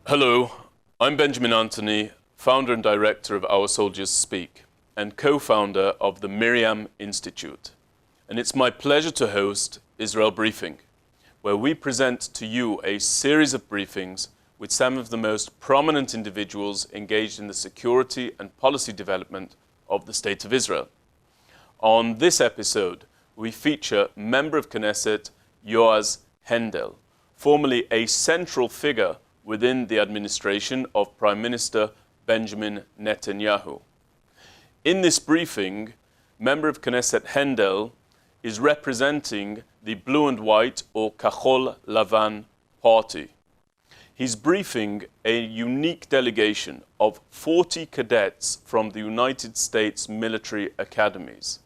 Hello, I'm Benjamin Anthony, founder and director of Our Soldiers Speak, and co-founder of the Miryam Institute. And it's my pleasure to host Israel Briefing, where we present to you a series of briefings with some of the most prominent individuals engaged in the security and policy development of the State of Israel. On this episode, we feature Member of Knesset Yoaz Hendel, formerly a central figure within the administration of Prime Minister Benjamin Netanyahu. In this briefing, Member of Knesset Hendel is representing the Blue and White or Kahol Lavan party. He's briefing a unique delegation of 40 cadets from the United States military academies.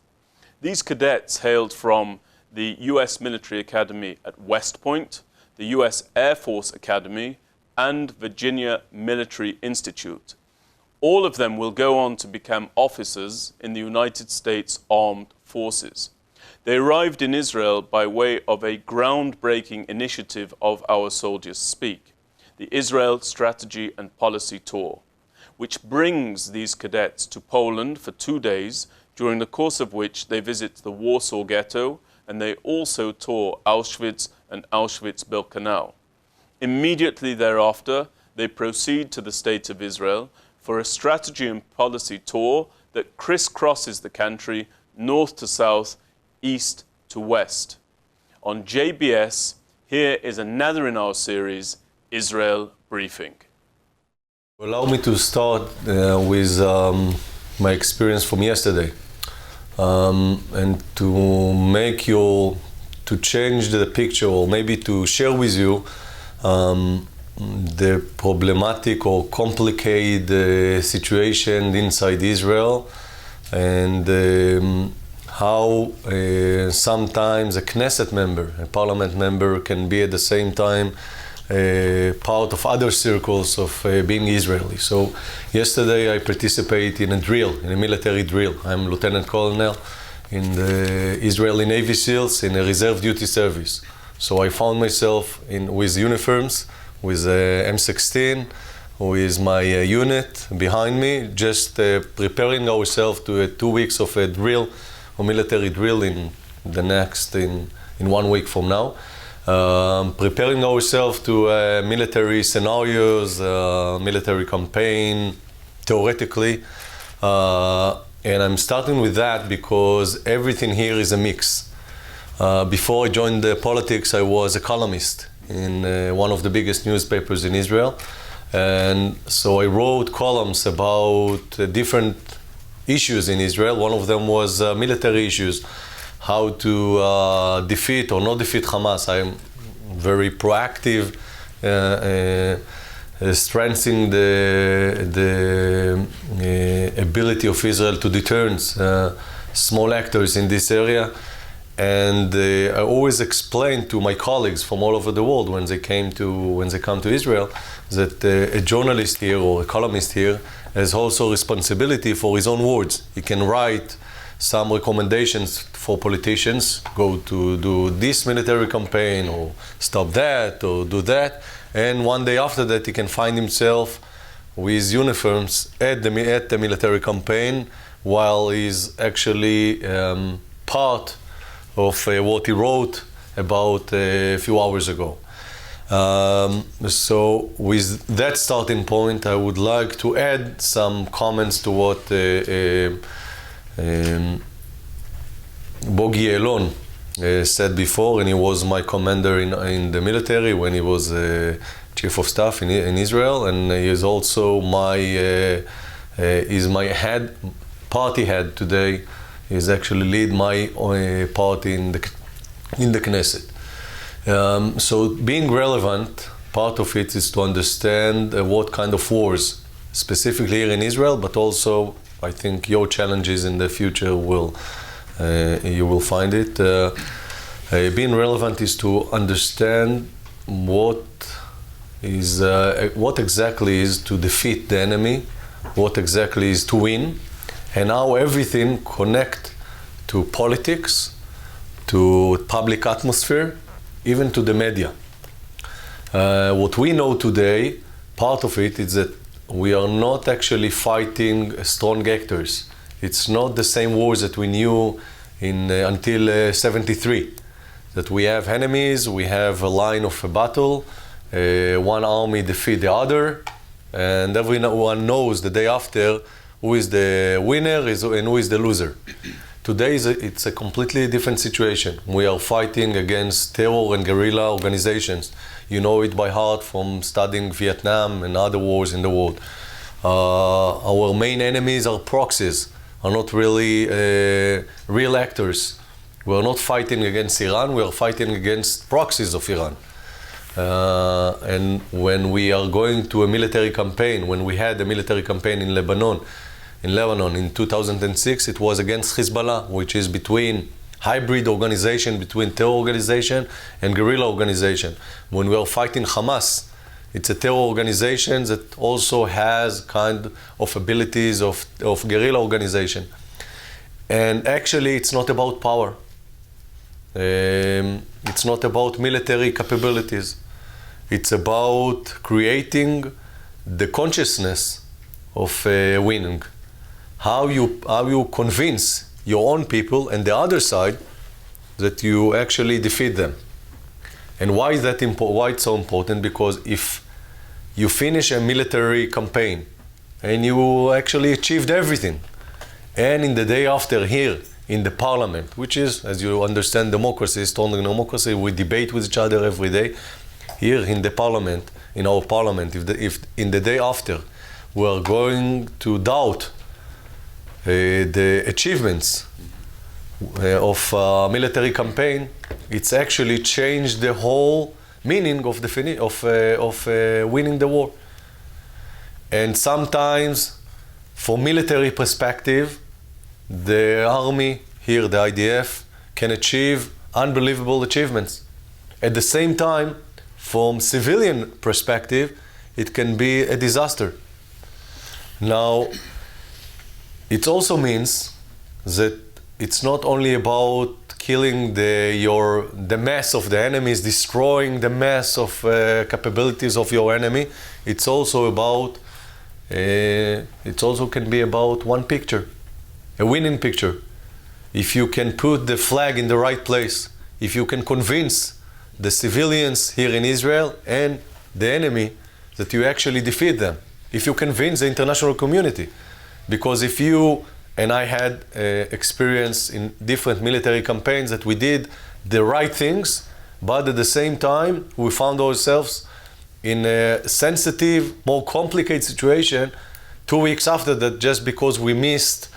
These cadets hailed from the US Military Academy at West Point, the US Air Force Academy, and Virginia Military Institute. All of them will go on to become officers in the United States Armed Forces. They arrived in Israel by way of a groundbreaking initiative of Our Soldiers Speak, the Israel Strategy and Policy Tour, which brings these cadets to Poland for 2 days, during the course of which they visit the Warsaw Ghetto, and they also tour Auschwitz and Auschwitz-Birkenau. Immediately thereafter, they proceed to the State of Israel for a strategy and policy tour that crisscrosses the country north to south, east to west. On JBS, here is another in our series, Israel Briefing. Allow me to start with my experience from yesterday, and to change the picture, or maybe to share with you the problematic or complicated situation inside Israel, and how sometimes a Knesset member, a parliament member, can be at the same time part of other circles of being Israeli. So yesterday I participated in a drill, in a military drill. I'm Lieutenant Colonel in the Israeli Navy SEALs in a reserve duty service. So I found myself with uniforms, with M16, with my unit behind me, just preparing ourselves to 2 weeks of a drill, or military drill in 1 week from now. Preparing ourselves to military scenarios, military campaign, theoretically. And I'm starting with that because everything here is a mix. Before I joined politics, I was a columnist in one of the biggest newspapers in Israel. And so I wrote columns about different issues in Israel. One of them was military issues, how to defeat or not defeat Hamas. I'm very proactive, strengthening the ability of Israel to deter small actors in this area. And I always explain to my colleagues from all over the world when they come to Israel that a journalist here or a columnist here has also responsibility for his own words. He can write some recommendations for politicians, go to do this military campaign or stop that or do that, and one day after that he can find himself with uniforms at the military campaign while he's actually part of what he wrote about a few hours ago. So with that starting point, I would like to add some comments to what Bogi Elon said before, and he was my commander in the military when he was chief of staff in Israel, and he is also my party head today. He's actually lead my party in the Knesset. So being relevant, part of it is to understand what kind of wars, specifically here in Israel, but also I think your challenges in the future you will find it. Being relevant is to understand what exactly is to defeat the enemy, what exactly is to win, and how everything connect to politics, to public atmosphere, even to the media. What we know today, part of it is that we are not actually fighting strong actors. It's not the same wars that we knew until 73. That we have enemies, we have a line of a battle, one army defeat the other, and everyone knows the day after who is the winner and who is the loser. Today it's a completely different situation. We are fighting against terror and guerrilla organizations. You know it by heart from studying Vietnam and other wars in the world. Our main enemies are proxies, are not really real actors. We are not fighting against Iran, we are fighting against proxies of Iran. And when we are going to a military campaign, when we had a military campaign in Lebanon in 2006, it was against Hezbollah, which is between hybrid organization, between terror organization and guerrilla organization. When we are fighting Hamas, it's a terror organization that also has kind of abilities of guerrilla organization. And actually, it's not about power. It's not about military capabilities. It's about creating the consciousness of winning. How you convince your own people and the other side that you actually defeat them. And why is that why it's so important? Because if you finish a military campaign and you actually achieved everything, and in the day after here in the parliament, which is, as you understand, democracy, strong democracy, we debate with each other every day. Here in the parliament, in our parliament, if in the day after we are going to doubt the achievements of military campaign, it's actually changed the whole meaning of winning the war. And sometimes, from military perspective, the army here, the IDF, can achieve unbelievable achievements. At the same time, from civilian perspective, it can be a disaster. Now, it also means that it's not only about killing the mass of the enemies, destroying the mass of capabilities of your enemy. It's also about, it also can be about one picture, a winning picture. If you can put the flag in the right place, if you can convince the civilians here in Israel and the enemy that you actually defeat them, if you convince the international community. Because if you, and I had experience in different military campaigns that we did the right things, but at the same time we found ourselves in a sensitive, more complicated situation 2 weeks after that, just because we missed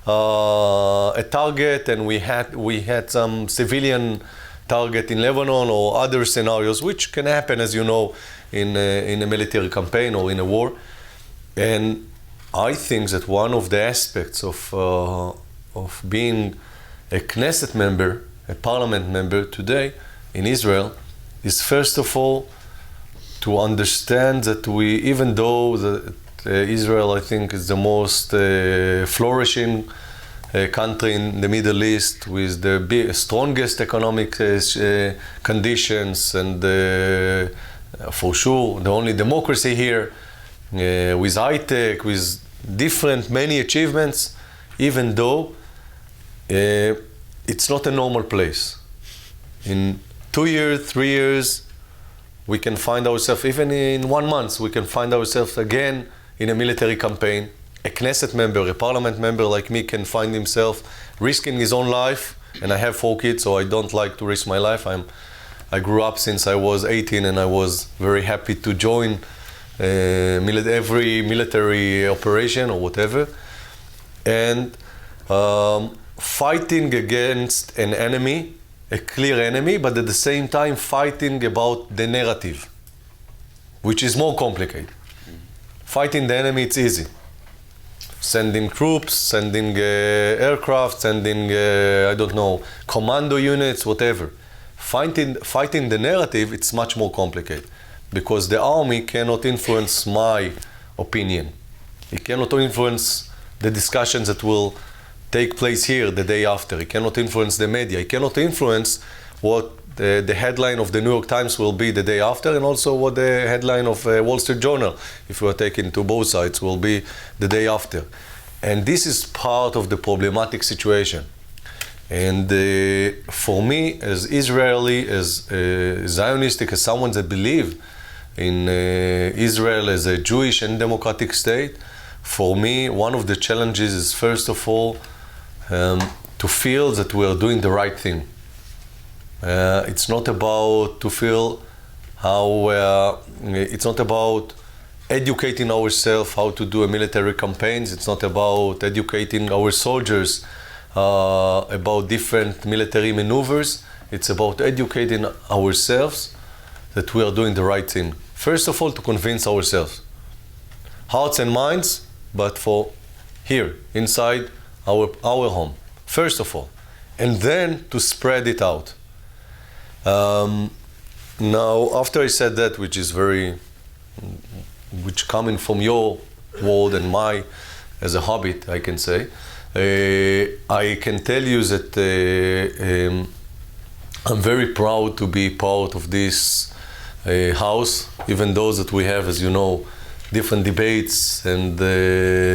a target and we had some civilian target in Lebanon or other scenarios, which can happen, as you know, in a military campaign or in a war. And I think that one of the aspects of being a Knesset member, a parliament member today in Israel, is first of all to understand that even though Israel, I think, is the most flourishing country in the Middle East with the strongest economic conditions and for sure the only democracy here, with high-tech, with many achievements, even though it's not a normal place. In 2 years, 3 years, we can find ourselves, even in 1 month, we can find ourselves again in a military campaign. A Knesset member, a parliament member like me can find himself risking his own life, and I have 4 kids, so I don't like to risk my life. I grew up since I was 18, and I was very happy to join every military operation or whatever, and fighting against an enemy, a clear enemy, but at the same time fighting about the narrative, which is more complicated. Fighting the enemy, it's easy. Sending troops, sending aircraft, sending, I don't know, commando units, whatever. Fighting the narrative, it's much more complicated. Because the army cannot influence my opinion. It cannot influence the discussions that will take place here the day after. It cannot influence the media. It cannot influence what the headline of the New York Times will be the day after, and also what the headline of Wall Street Journal, if we are taking to both sides, will be the day after. And this is part of the problematic situation. And for me, as Israeli, as Zionistic, as someone that believes in Israel as a Jewish and democratic state, for me, one of the challenges is, first of all, to feel that we are doing the right thing. It's not about to feel how, it's not about educating ourselves how to do a military campaigns. It's not about educating our soldiers about different military maneuvers. It's about educating ourselves that we are doing the right thing. First of all, to convince ourselves. Hearts and minds, but for here, inside our home, first of all. And then to spread it out. Now, after I said that, which coming from your world and my, as a hobbit, I can say, I can tell you that I'm very proud to be part of this house, even though that we have, as you know, different debates and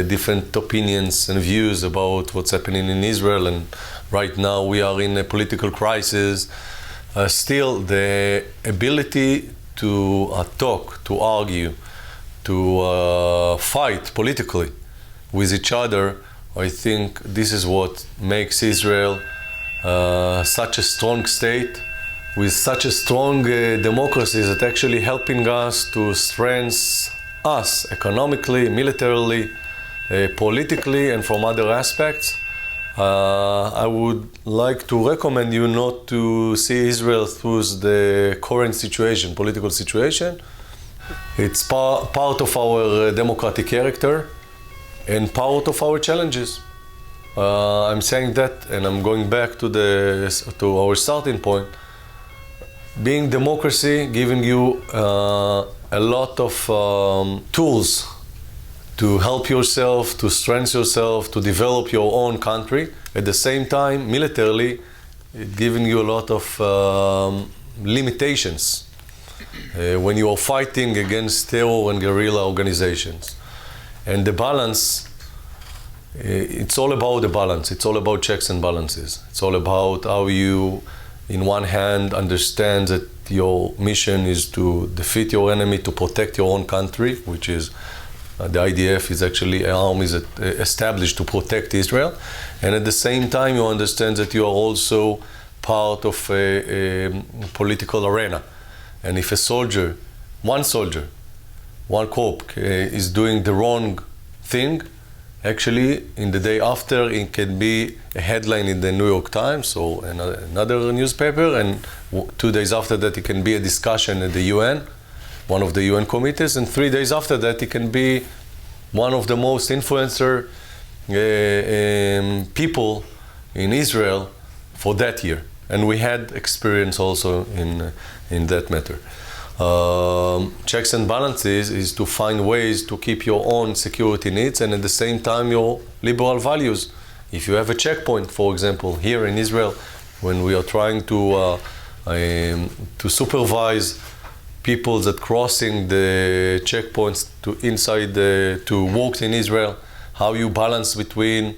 different opinions and views about what's happening in Israel, and right now we are in a political crisis. Still, the ability to talk, to argue, to fight politically with each other, I think this is what makes Israel such a strong state, with such a strong democracy, that actually helping us to strengthen us economically, militarily, politically, and from other aspects. I would like to recommend you not to see Israel through the current situation, political situation. It's part of our democratic character and part of our challenges. I'm saying that, and I'm going back to our starting point. Being democracy, giving you a lot of tools to help yourself, to strengthen yourself, to develop your own country. At the same time, militarily, giving you a lot of limitations when you are fighting against terror and guerrilla organizations. And the balance, it's all about the balance. It's all about checks and balances. It's all about how you, in one hand, understand that your mission is to defeat your enemy, to protect your own country, which is the IDF is actually an army that established to protect Israel. And at the same time, you understand that you are also part of a political arena. And if a soldier, one corps is doing the wrong thing, actually, in the day after, it can be a headline in the New York Times or another newspaper, and 2 days after that, it can be a discussion at the UN, one of the UN committees, and 3 days after that, it can be one of the most influencer people in Israel for that year. And we had experience also in that matter. Checks and balances is to find ways to keep your own security needs and at the same time your liberal values. If you have a checkpoint, for example, here in Israel, when we are trying to supervise people that crossing the checkpoints to work in Israel, how you balance between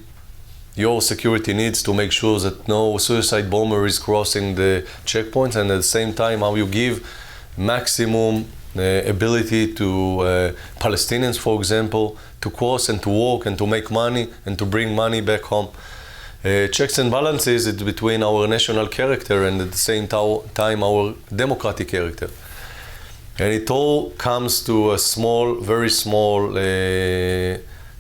your security needs to make sure that no suicide bomber is crossing the checkpoints, and at the same time how you give maximum ability to Palestinians, for example, to cross and to work and to make money and to bring money back home. Checks and balances is between our national character and at the same time our democratic character. And it all comes to a very small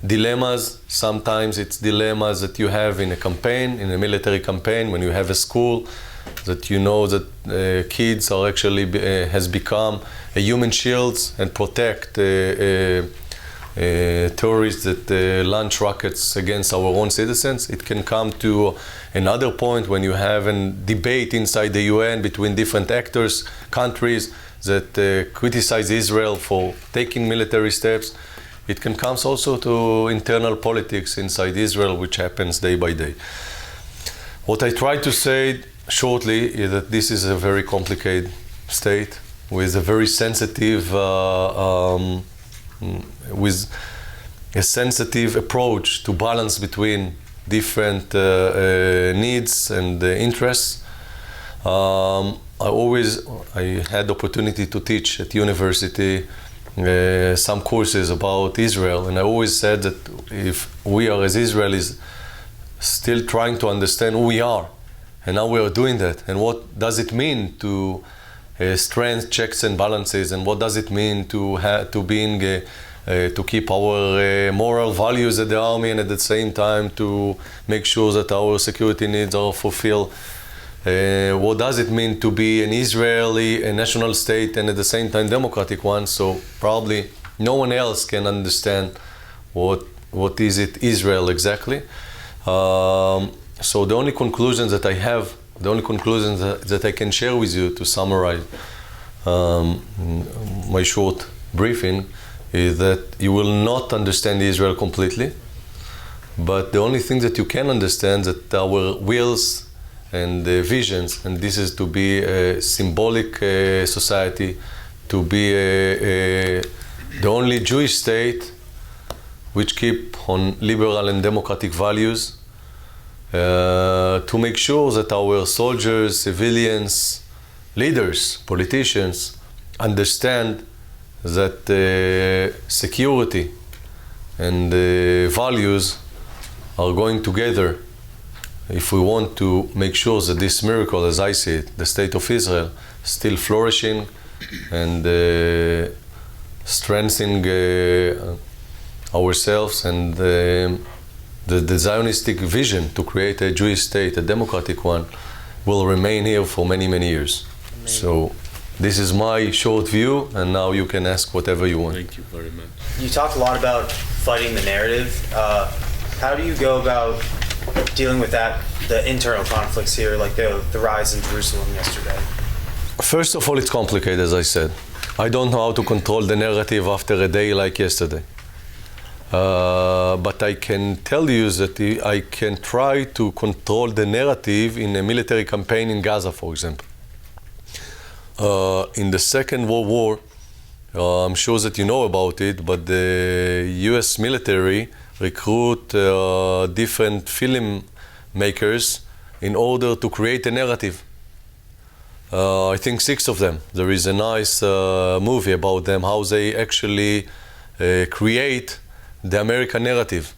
dilemmas. Sometimes it's dilemmas that you have in a campaign, in a military campaign, when you have a school, that you know that kids are actually has become a human shields and protect terrorists that launch rockets against our own citizens. It can come to another point when you have a debate inside the UN between different actors, countries that criticize Israel for taking military steps. It can come also to internal politics inside Israel, which happens day by day. What I try to say shortly is that this is a very complicated state with a very sensitive, with a sensitive approach to balance between different needs and interests. I had the opportunity to teach at university some courses about Israel, and I always said that if we are as Israelis still trying to understand who we are and how we are doing that, and what does it mean to strength, checks and balances, and what does it mean to keep our moral values at the army, and at the same time to make sure that our security needs are fulfilled. What does it mean to be an Israeli, a national state, and at the same time democratic one? So probably no one else can understand what is it Israel exactly. So the only conclusions that I have, the only conclusions that I can share with you to summarize my short briefing is that you will not understand Israel completely, but the only thing that you can understand is that our wills and visions, and this is to be a symbolic society, to be the only Jewish state which keep on liberal and democratic values, to make sure that our soldiers, civilians, leaders, politicians understand that security and values are going together if we want to make sure that this miracle, as I see it, the state of Israel, still flourishing and strengthening ourselves, and the Zionistic vision to create a Jewish state, a democratic one, will remain here for many, many years. Amazing. So this is my short view, and now you can ask whatever you want. Thank you very much. You talked a lot about fighting the narrative. How do you go about dealing with that, the internal conflicts here, like the rise in Jerusalem yesterday? First of all, it's complicated, as I said. I don't know how to control the narrative after a day like yesterday. But I can tell you that I can try to control the narrative in a military campaign in Gaza, for example. In the Second World War, I'm sure that you know about it, but the US military recruit different film makers in order to create a narrative. I think 6 of them. There is a nice movie about them, how they actually create the American narrative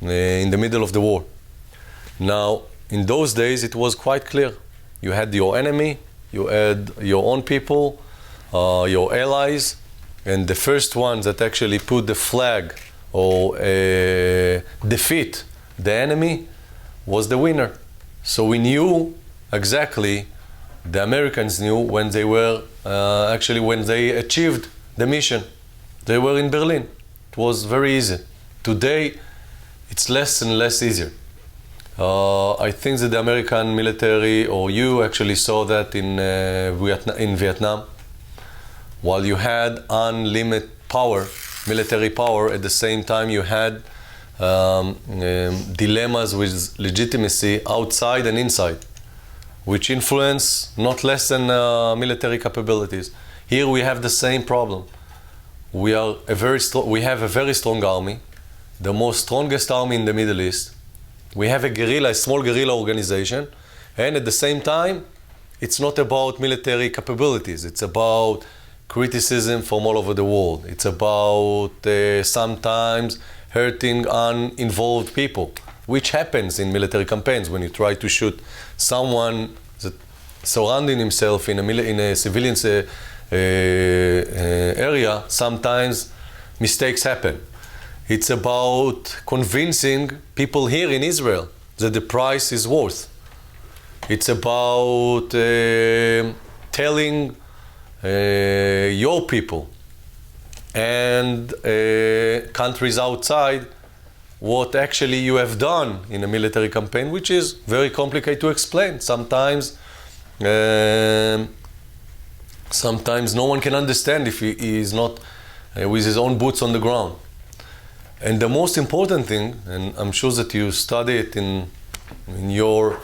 in the middle of the war. Now, in those days, it was quite clear. You had your enemy, you had your own people, your allies, and the first ones that actually put the flag or defeat the enemy was the winner. So we knew exactly, the Americans knew when they were, when they achieved the mission. They were in Berlin. It was very easy. Today, it's less and less easier. I think that the American military, or you actually saw that in Vietnam, while you had unlimited power, military power, at the same time you had dilemmas with legitimacy outside and inside, which influence not less than military capabilities. Here we have the same problem. We have a very strong army, the most strongest army in the Middle East. We have a guerrilla, a small guerrilla organization, and at the same time, it's not about military capabilities. It's about criticism from all over the world. It's about sometimes hurting uninvolved people, which happens in military campaigns when you try to shoot someone that surrounding himself in a civilian area. Sometimes mistakes happen. It's about convincing people here in Israel that the price is worth. It's about telling your people and countries outside what actually you have done in a military campaign, which is very complicated to explain. Sometimes no one can understand if he is not with his own boots on the ground. And the most important thing, and I'm sure that you study it in your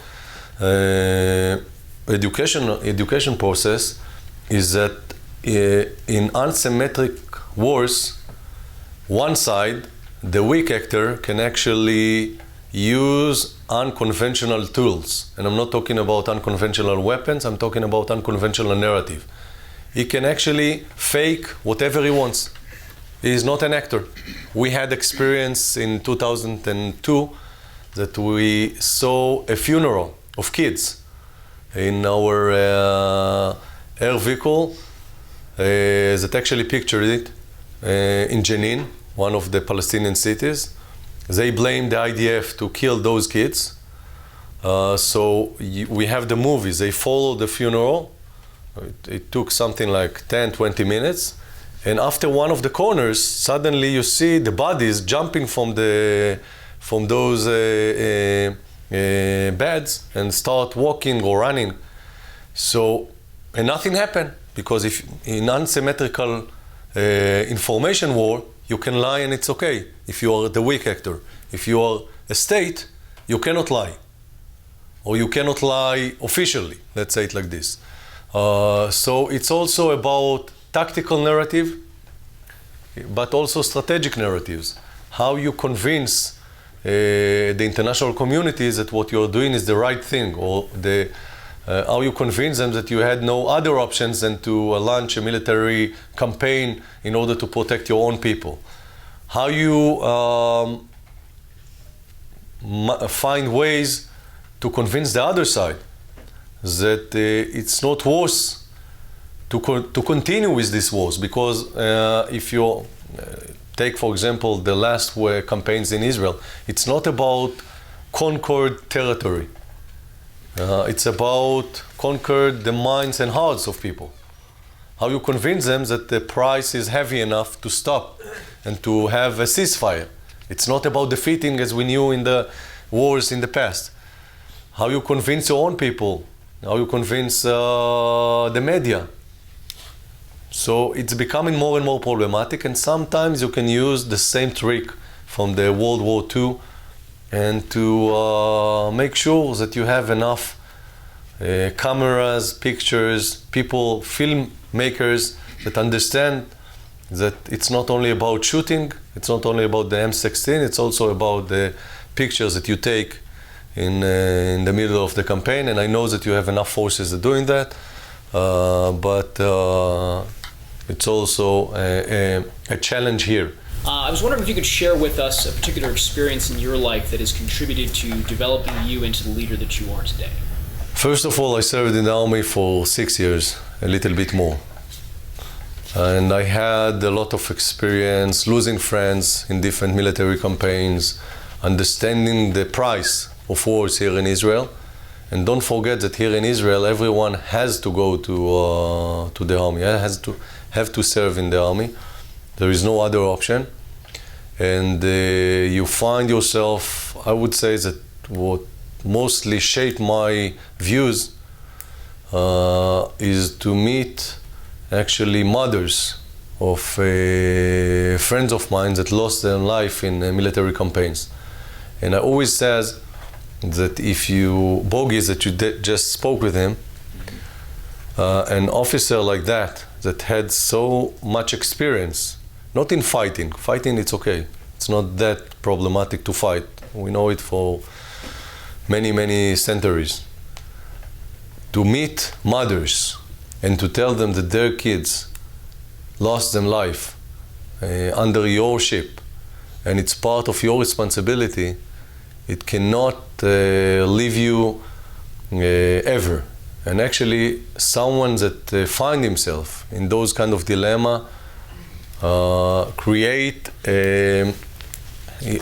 education process is that in asymmetric wars, one side, the weak actor, can actually use unconventional tools. And I'm not talking about unconventional weapons, I'm talking about unconventional narrative. He can actually fake whatever he wants. He is not an actor. We had experience in 2002 that we saw a funeral of kids in our air vehicle that actually pictured it in Jenin, one of the Palestinian cities. They blamed the IDF to kill those kids. So we have the movies. They followed the funeral. It took something like 10, 20 minutes. And after one of the corners, suddenly you see the bodies jumping from those beds and start walking or running. So, and nothing happened, because if in unsymmetrical information war, you can lie and it's okay if you are the weak actor. If you are a state, you cannot lie. Or you cannot lie officially, let's say it like this. So it's also about tactical narrative, but also strategic narratives. How you convince the international communities that what you're doing is the right thing, or how you convince them that you had no other options than to launch a military campaign in order to protect your own people. How you find ways to convince the other side that it's not worse to continue with these wars, because if you take, for example, the last campaigns in Israel, it's not about conquered territory. It's about conquered the minds and hearts of people. How you convince them that the price is heavy enough to stop and to have a ceasefire. It's not about defeating as we knew in the wars in the past. How you convince your own people. How you convince the media. So it's becoming more and more problematic, and sometimes you can use the same trick from the World War II and to make sure that you have enough cameras, pictures, people, filmmakers that understand that it's not only about shooting, it's not only about the M16, it's also about the pictures that you take in the middle of the campaign. And I know that you have enough forces that are doing that, but it's also a challenge here. I was wondering if you could share with us a particular experience in your life that has contributed to developing you into the leader that you are today. First of all, I served in the army for 6 years, a little bit more. And I had a lot of experience losing friends in different military campaigns, understanding the price of wars here in Israel. And don't forget that here in Israel, everyone has to go to the army, have to serve in the army. There is no other option. And you find yourself, I would say that what mostly shaped my views is to meet actually mothers of friends of mine that lost their life in military campaigns. And I always says that if you, Bogies, that you just spoke with him, an officer like that had so much experience, not in fighting. Fighting, it's okay. It's not that problematic to fight. We know it for many, many centuries. To meet mothers and to tell them that their kids lost their life under your ship, and it's part of your responsibility, it cannot leave you ever. And actually, someone that find himself in those kind of dilemma create,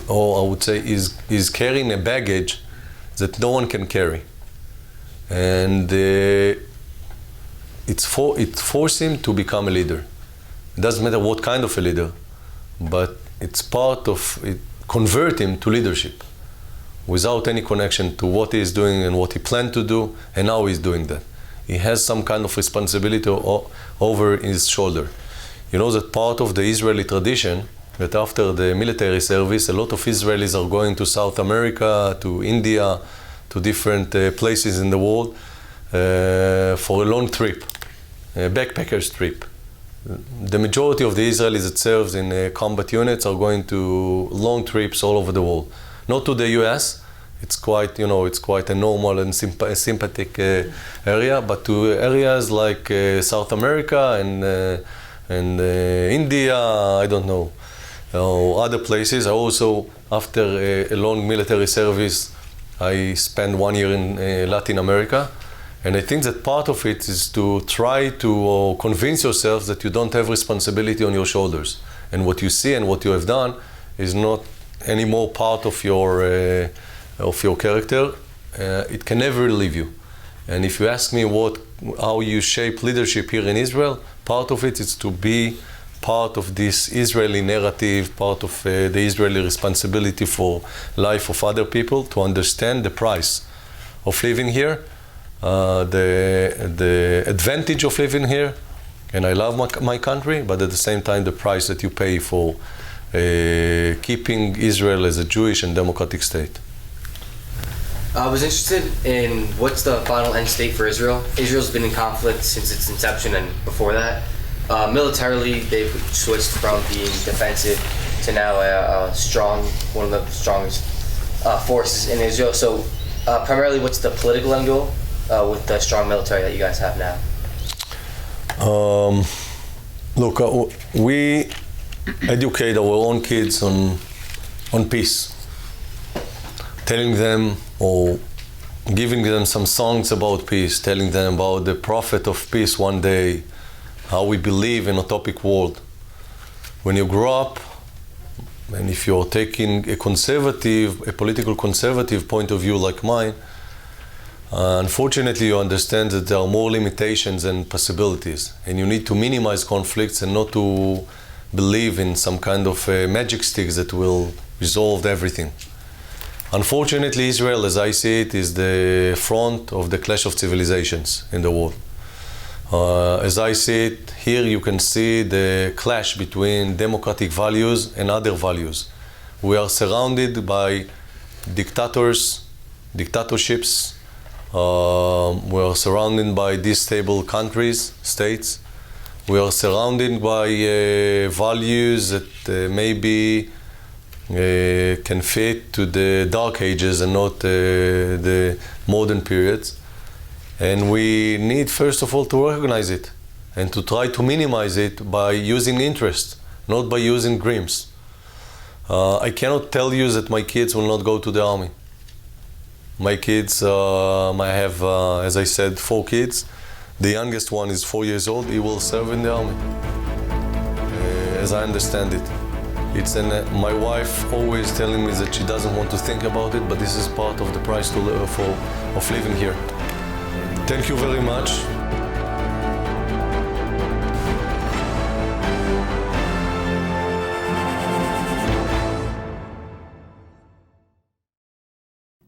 or I would say, is carrying a baggage that no one can carry, and it forces him to become a leader. It doesn't matter what kind of a leader, but it's part of it. Convert him to leadership, without any connection to what he is doing and what he planned to do and how he's doing that. He has some kind of responsibility over his shoulder. You know that part of the Israeli tradition, that after the military service, a lot of Israelis are going to South America, to India, to different places in the world for a long trip, a backpacker's trip. The majority of the Israelis that serves in combat units are going to long trips all over the world. Not to the US, it's quite, it's quite a normal and sympathetic area, but to areas like South America and India, I don't know, or other places. I also, after a long military service, I spent 1 year in Latin America. And I think that part of it is to try to convince yourself that you don't have responsibility on your shoulders. And what you see and what you have done is not anymore part of your character. It can never leave you. And if you ask me how you shape leadership here in Israel, part of it is to be part of this Israeli narrative, part of the Israeli responsibility for life of other people, to understand the price of living here, the advantage of living here, and I love my country, but at the same time the price that you pay for keeping Israel as a Jewish and democratic state. I was interested in what's the final end state for Israel. Israel's been in conflict since its inception and before that. Militarily, they've switched from being defensive to now a strong, one of the strongest forces in Israel. So primarily, what's the political end goal with the strong military that you guys have now? Look, we educate our own kids on peace, telling them or giving them some songs about peace, telling them about the prophet of peace one day, how we believe in a utopic world. When you grow up, and if you're taking a political conservative point of view like mine, unfortunately you understand that there are more limitations than possibilities, and you need to minimize conflicts and not to believe in some kind of magic sticks that will resolve everything. Unfortunately, Israel, as I see it, is the front of the clash of civilizations in the world. As I see it, here you can see the clash between democratic values and other values. We are surrounded by dictators, dictatorships. We are surrounded by destable countries, states. We are surrounded by values that maybe can fit to the dark ages and not the modern periods. And we need, first of all, to recognize it and to try to minimize it by using interest, not by using dreams. I cannot tell you that my kids will not go to the army. My kids, I have, as I said, 4 kids. The youngest one is 4 years old. He will serve in the army, as I understand it. My wife always telling me that she doesn't want to think about it, but this is part of the price of living here. Thank you very much.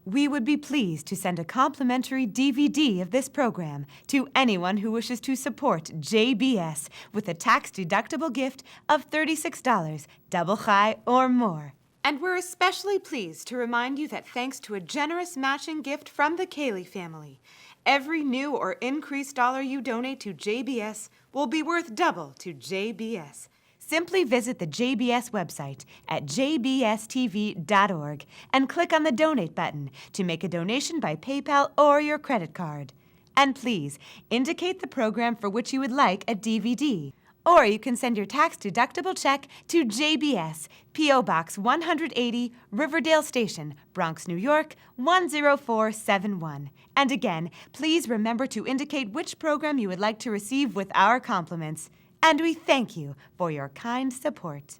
We would be pleased to send a complimentary DVD of this program to anyone who wishes to support JBS with a tax-deductible gift of $36, double chai or more. And we're especially pleased to remind you that thanks to a generous matching gift from the Cayley family, every new or increased dollar you donate to JBS will be worth double to JBS. Simply visit the JBS website at jbstv.org and click on the Donate button to make a donation by PayPal or your credit card. And please, indicate the program for which you would like a DVD. Or you can send your tax-deductible check to JBS, P.O. Box 180, Riverdale Station, Bronx, New York, 10471. And again, please remember to indicate which program you would like to receive with our compliments. And we thank you for your kind support.